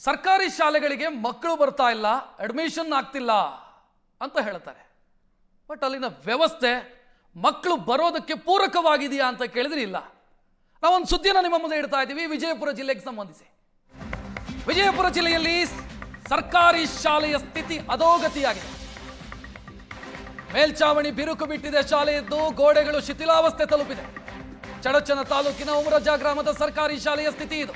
ಸರ್ಕಾರಿ ಶಾಲೆಗಳಿಗೆ ಮಕ್ಕಳು ಬರ್ತಾ ಇಲ್ಲ, ಅಡ್ಮಿಷನ್ ಆಗ್ತಿಲ್ಲ ಅಂತ ಹೇಳ್ತಾರೆ. ಬಟ್ ಅಲ್ಲಿನ ವ್ಯವಸ್ಥೆ ಮಕ್ಕಳು ಬರೋದಕ್ಕೆ ಪೂರಕವಾಗಿದೆಯಾ ಅಂತ ಕೇಳಿದ್ರೆ ಇಲ್ಲ. ನಾವೊಂದು ಸುದ್ದಿಯನ್ನು ನಿಮ್ಮ ಮುಂದೆ ಇಡ್ತಾ ಇದ್ದೀವಿ. ವಿಜಯಪುರ ಜಿಲ್ಲೆಗೆ ಸಂಬಂಧಿಸಿ ವಿಜಯಪುರ ಜಿಲ್ಲೆಯಲ್ಲಿ ಸರ್ಕಾರಿ ಶಾಲೆಯ ಸ್ಥಿತಿ ಅಧೋಗತಿಯಾಗಿದೆ. ಮೇಲ್ಚಾವಣಿ ಬಿರುಕು ಬಿಟ್ಟಿದೆ, ಶಾಲೆಯದ್ದು ಗೋಡೆಗಳು ಶಿಥಿಲಾವಸ್ಥೆ ತಲುಪಿದೆ. ಚಡಚನ ತಾಲೂಕಿನ ಉಮರಜ ಗ್ರಾಮದ ಸರ್ಕಾರಿ ಶಾಲೆಯ ಸ್ಥಿತಿ ಇದು.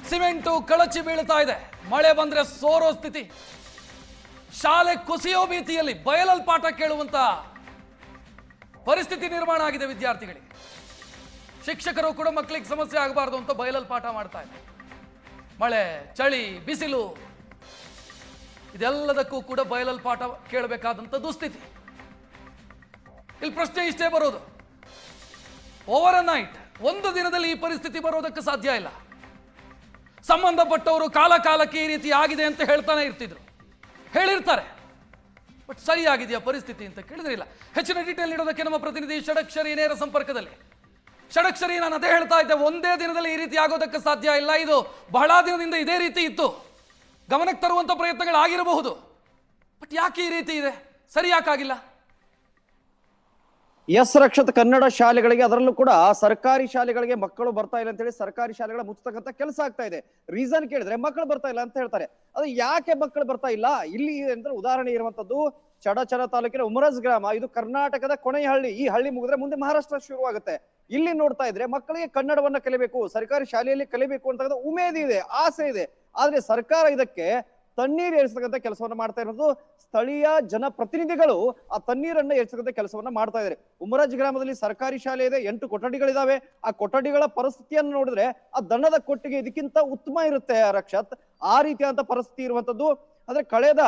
ಸಿಮೆಂಟು ಕಳಚಿ ಬೀಳ್ತಾ ಇದೆ, ಮಳೆ ಬಂದ್ರೆ ಸೋರೋ ಸ್ಥಿತಿ. ಶಾಲೆ ಕುಸಿಯೋ ಭೀತಿಯಲ್ಲಿ ಬಯಲಲ್ಲಿ ಪಾಠ ಕೇಳುವಂತ ಪರಿಸ್ಥಿತಿ ನಿರ್ಮಾಣ ಆಗಿದೆ ವಿದ್ಯಾರ್ಥಿಗಳಿಗೆ. ಶಿಕ್ಷಕರು ಕೂಡ ಮಕ್ಕಳಿಗೆ ಸಮಸ್ಯೆ ಆಗಬಾರ್ದು ಅಂತ ಬಯಲಲ್ಲಿ ಪಾಠ ಮಾಡ್ತಾ ಇದ್ದಾರೆ. ಮಳೆ, ಚಳಿ, ಬಿಸಿಲು ಇದೆಲ್ಲದಕ್ಕೂ ಕೂಡ ಬಯಲಲ್ಲಿ ಪಾಠ ಕೇಳಬೇಕಾದಂತ ದುಸ್ಥಿತಿ. ಇಲ್ಲಿ ಪ್ರಶ್ನೆ ಇಷ್ಟೇ ಬರೋದು, ಓವರ್ ನೈಟ್ ಒಂದು ದಿನದಲ್ಲಿ ಈ ಪರಿಸ್ಥಿತಿ ಬರೋದಕ್ಕೆ ಸಾಧ್ಯ ಇಲ್ಲ. ಸಂಬಂಧಪಟ್ಟವರು ಕಾಲ ಕಾಲಕ್ಕೆ ಈ ರೀತಿ ಆಗಿದೆ ಅಂತ ಹೇಳ್ತಾನೆ ಇರ್ತಿದ್ರು, ಹೇಳಿರ್ತಾರೆ. ಬಟ್ ಸರಿಯಾಗಿದೆಯಾ ಪರಿಸ್ಥಿತಿ ಅಂತ ಕೇಳಿದ್ರೆ ಇಲ್ಲ. ಹೆಚ್ಚಿನ ಡೀಟೇಲ್ ನೀಡೋದಕ್ಕೆ ನಮ್ಮ ಪ್ರತಿನಿಧಿ ಷಡಕ್ಷರಿ ನೇರ ಸಂಪರ್ಕದಲ್ಲಿ. ಷಡಕ್ಷರಿ, ನಾನು ಅದೇ ಹೇಳ್ತಾ ಇದ್ದೆ, ಒಂದೇ ದಿನದಲ್ಲಿ ಈ ರೀತಿ ಆಗೋದಕ್ಕೆ ಸಾಧ್ಯ ಇಲ್ಲ. ಇದು ಬಹಳ ದಿನದಿಂದ ಇದೇ ರೀತಿ ಇತ್ತು, ಗಮನಕ್ಕೆ ತರುವಂತ ಪ್ರಯತ್ನಗಳಾಗಿರಬಹುದು. ಬಟ್ ಯಾಕೆ ಈ ರೀತಿ ಇದೆ, ಸರಿ ಯಾಕಾಗಿಲ್ಲ? ಎಸ್ ರಕ್ಷತ್, ಕನ್ನಡ ಶಾಲೆಗಳಿಗೆ ಅದರಲ್ಲೂ ಕೂಡ ಸರ್ಕಾರಿ ಶಾಲೆಗಳಿಗೆ ಮಕ್ಕಳು ಬರ್ತಾ ಇಲ್ಲ ಅಂತ ಹೇಳಿ ಸರ್ಕಾರಿ ಶಾಲೆಗಳ ಮುಚ್ಚತಕ್ಕಂತ ಕೆಲಸ ಆಗ್ತಾ ಇದೆ. ರೀಸನ್ ಕೇಳಿದ್ರೆ ಮಕ್ಕಳು ಬರ್ತಾ ಇಲ್ಲ ಅಂತ ಹೇಳ್ತಾರೆ. ಅದು ಯಾಕೆ ಮಕ್ಕಳು ಬರ್ತಾ ಇಲ್ಲ ಇಲ್ಲಿ ಅಂದ್ರೆ ಉದಾಹರಣೆ ಇರುವಂತದ್ದು ಚಡಚನ ತಾಲೂಕಿನ ಉಮರಜ್ ಗ್ರಾಮ. ಇದು ಕರ್ನಾಟಕದ ಕೊನೆಯ ಹಳ್ಳಿ. ಈ ಹಳ್ಳಿ ಮುಗಿದ್ರೆ ಮುಂದೆ ಮಹಾರಾಷ್ಟ್ರ ಶುರುವಾಗುತ್ತೆ. ಇಲ್ಲಿ ನೋಡ್ತಾ ಇದ್ರೆ ಮಕ್ಕಳಿಗೆ ಕನ್ನಡವನ್ನ ಕಲಿಬೇಕು, ಸರ್ಕಾರಿ ಶಾಲೆಯಲ್ಲಿ ಕಲಿಬೇಕು ಅಂತ ಉಮೇದಿ ಇದೆ, ಆಸೆ ಇದೆ. ಆದ್ರೆ ಸರ್ಕಾರ ಇದಕ್ಕೆ ತಣ್ಣೀರು ಏರಿಸತಕ್ಕಂಥ ಕೆಲಸವನ್ನ ಮಾಡ್ತಾ ಇರೋದು. ಸ್ಥಳೀಯ ಜನಪ್ರತಿನಿಧಿಗಳು ಆ ತಣ್ಣೀರನ್ನ ಏರಿಸತಕ್ಕಂಥ ಕೆಲಸವನ್ನ ಮಾಡ್ತಾ ಇದ್ದಾರೆ. ಉಮರಾಜ್ ಗ್ರಾಮದಲ್ಲಿ ಸರ್ಕಾರಿ ಶಾಲೆ ಇದೆ, 8 ಕೊಠಡಿಗಳಿದಾವೆ. ಆ ಕೊಠಡಿಗಳ ಪರಿಸ್ಥಿತಿಯನ್ನು ನೋಡಿದ್ರೆ ಆ ದಣ್ಣದ ಕೊಟ್ಟಿಗೆ ಇದಕ್ಕಿಂತ ಉತ್ತಮ ಇರುತ್ತೆ ರಕ್ಷತ್. ಆ ರೀತಿಯಾದಂತ ಪರಿಸ್ಥಿತಿ ಇರುವಂತದ್ದು. ಆದ್ರೆ ಕಳೆದ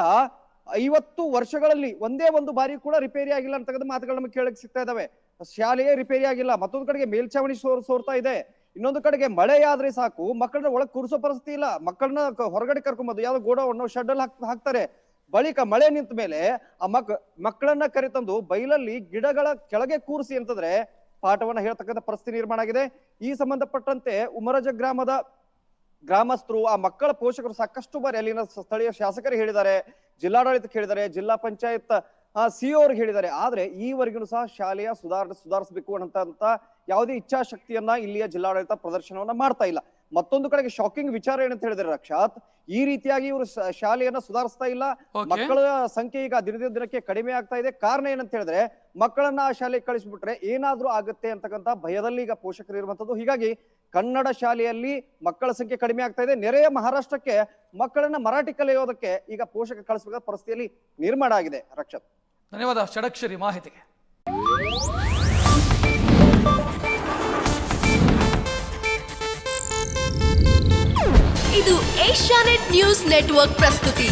50 ವರ್ಷಗಳಲ್ಲಿ ಒಂದೇ ಒಂದು ಬಾರಿ ಕೂಡ ರಿಪೇರಿ ಆಗಿಲ್ಲ ಅಂತಕ್ಕಂಥ ಮಾತುಗಳು ನಮಗೆ ಕೇಳಕ್ ಸಿಗ್ತಾ ಇದಾವೆ. ಶಾಲೆಯೇ ರಿಪೇರಿ ಆಗಿಲ್ಲ. ಮತ್ತೊಂದು ಕಡೆಗೆ ಮೇಲ್ಚಾವಣಿ ಸೋರ್ತಾ ಇದೆ. ಇನ್ನೊಂದು ಕಡೆಗೆ ಮಳೆ ಆದ್ರೆ ಸಾಕು ಮಕ್ಕಳನ್ನ ಒಳಗ್ ಕೂರಿಸೋ ಪರಿಸ್ಥಿತಿ ಇಲ್ಲ. ಮಕ್ಕಳನ್ನ ಹೊರಗಡೆ ಕರ್ಕೊಂಬಂದು ಯಾವ್ದೋ ಗೋಡೌನ್ ಶೆಡ್ ಅಲ್ಲಿ ಹಾಕ್ತಾರೆ. ಬಳಿಕ ಮಳೆ ನಿಂತ ಮೇಲೆ ಆ ಮಕ್ಕಳನ್ನ ಕರೆತಂದು ಬೈಲಲ್ಲಿ ಗಿಡಗಳ ಕೆಳಗೆ ಕೂರಿಸಿ ಅಂತಂದ್ರೆ ಪಾಠವನ್ನ ಹೇಳ್ತಕ್ಕಂಥ ಪರಿಸ್ಥಿತಿ ನಿರ್ಮಾಣ ಆಗಿದೆ. ಈ ಸಂಬಂಧಪಟ್ಟಂತೆ ಉಮರಜ ಗ್ರಾಮದ ಗ್ರಾಮಸ್ಥರು, ಆ ಮಕ್ಕಳ ಪೋಷಕರು ಸಾಕಷ್ಟು ಬಾರಿ ಅಲ್ಲಿನ ಸ್ಥಳೀಯ ಶಾಸಕರು ಹೇಳಿದ್ದಾರೆ, ಜಿಲ್ಲಾಡಳಿತಕ್ಕೆ ಹೇಳಿದ್ದಾರೆ, ಜಿಲ್ಲಾ ಪಂಚಾಯತ್ ಸಿಒ ಅವ್ರಿಗೆ ಹೇಳಿದ್ದಾರೆ. ಆದ್ರೆ ಈವರೆಗೂ ಸಹ ಶಾಲೆಯ ಸುಧಾರಿಸಬೇಕು ಅನ್ನಂತ ಯಾವುದೇ ಇಚ್ಛಾಶಕ್ತಿಯನ್ನ ಇಲ್ಲಿಯ ಜಿಲ್ಲಾಡಳಿತ ಪ್ರದರ್ಶನವನ್ನ ಮಾಡ್ತಾ ಇಲ್ಲ. ಮತ್ತೊಂದು ಕಡೆಗೆ ಶಾಕಿಂಗ್ ವಿಚಾರ ಏನಂತ ಹೇಳಿದ್ರೆ ರಕ್ಷಾತ್, ಈ ರೀತಿಯಾಗಿ ಇವರು ಶಾಲೆಯನ್ನ ಸುಧಾರಿಸ್ತಾ ಇಲ್ಲ. ಮಕ್ಕಳ ಸಂಖ್ಯೆ ಈಗ ದಿನಕ್ಕೆ ಕಡಿಮೆ ಆಗ್ತಾ ಇದೆ. ಕಾರಣ ಏನಂತ ಹೇಳಿದ್ರೆ ಮಕ್ಕಳನ್ನ ಆ ಶಾಲೆಗೆ ಕಳಿಸ್ಬಿಟ್ರೆ ಏನಾದ್ರೂ ಆಗುತ್ತೆ ಅಂತಕ್ಕಂಥ ಭಯದಲ್ಲಿ ಈಗ ಪೋಷಕರು ಇರುವಂತದ್ದು. ಹೀಗಾಗಿ ಕನ್ನಡ ಶಾಲೆಯಲ್ಲಿ ಮಕ್ಕಳ ಸಂಖ್ಯೆ ಕಡಿಮೆ ಆಗ್ತಾ ಇದೆ. ನೆರೆಯ ಮಹಾರಾಷ್ಟ್ರಕ್ಕೆ ಮಕ್ಕಳನ್ನ ಮರಾಠಿ ಕಲಿಯೋದಕ್ಕೆ ಈಗ ಪೋಷಕರು ಕಳಿಸಬೇಕಾದ ಪರಿಸ್ಥಿತಿಯಲ್ಲಿ ನಿರ್ಮಾಣ ಆಗಿದೆ. ರಕ್ಷತ್, ಧನ್ಯವಾದ ಷಡಕ್ಷರಿ ಮಾಹಿತಿಗೆ. ಇದು ಏಷ್ಯಾನೆಟ್ ನ್ಯೂಸ್ ನೆಟ್ವರ್ಕ್ ಪ್ರಸ್ತುತಿ.